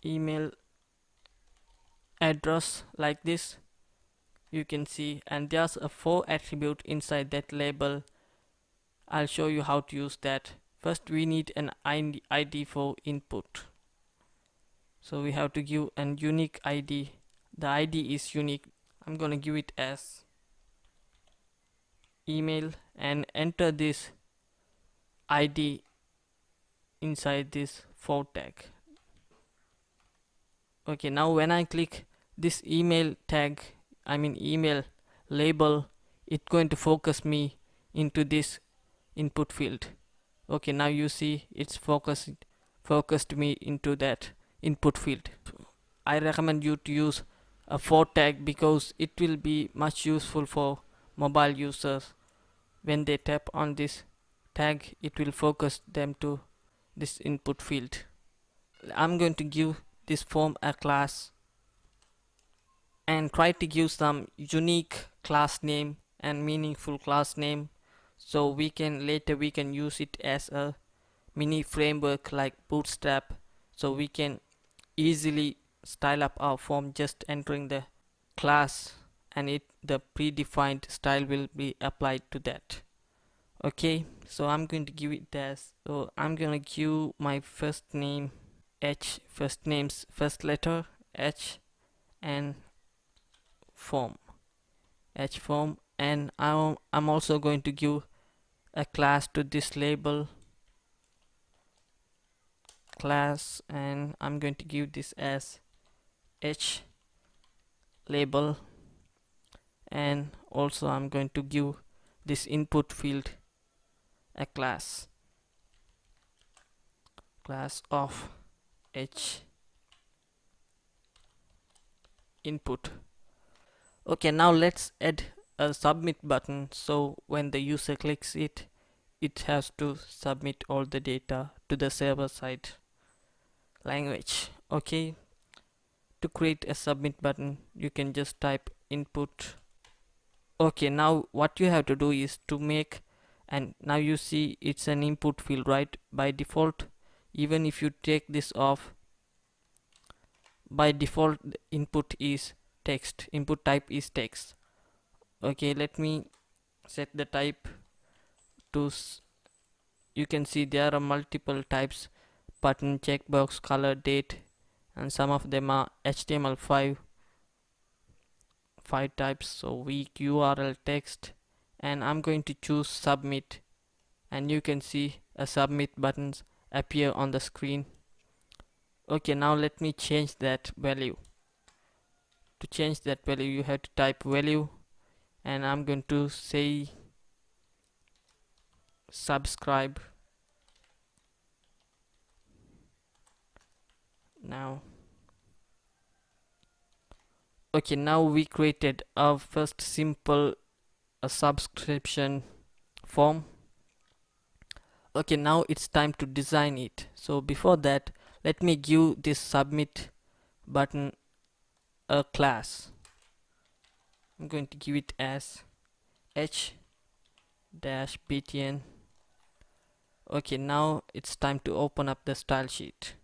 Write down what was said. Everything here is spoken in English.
email address like this, you can see, and there's a 4 attribute inside that label. I'll show you how to use that. First we need an ID for input, so we have to give an unique ID. The ID is unique. I'm gonna give it as email and enter this ID inside this for tag. Okay, now when I click this email tag, email label, it's going to focus me into this input field. Okay, now you see it's focused me into that input field. I recommend you to use a for tag because it will be much useful for mobile users. When they tap on this tag, it will focus them to this input field. I'm going to give this form a class and try to give some unique class name and meaningful class name, so we can later use it as a mini framework like Bootstrap, so we can easily style up our form just entering the class, and the predefined style will be applied to that. Okay, so I'm going to give it as, so I'm gonna give my first name H, first name's first letter H, and form H form, and I'm also going to give a class to this label class, and I'm going to give this as H label, and also I'm going to give this input field a class of H input. Okay, now let's add a submit button, so when the user clicks it, it has to submit all the data to the server side language. Okay, to create a submit button, you can just type input. Okay, now what you have to do is to make, and now you see it's an input field, right? By default, even if you take this off, by default input is text, input type is text. Okay, let me set the type to you can see there are multiple types: button, checkbox, color, date, and some of them are HTML5 types, so weak, URL, text, and I'm going to choose submit, and you can see a submit buttons appear on the screen. Okay, now let me change that value. To change that value, you have to type value, and I'm going to say subscribe. Now, okay, now we created our first simple subscription form. Okay, now it's time to design it. So before that, let me give this submit button a class. I'm going to give it as h-btn. Okay, now it's time to open up the style sheet.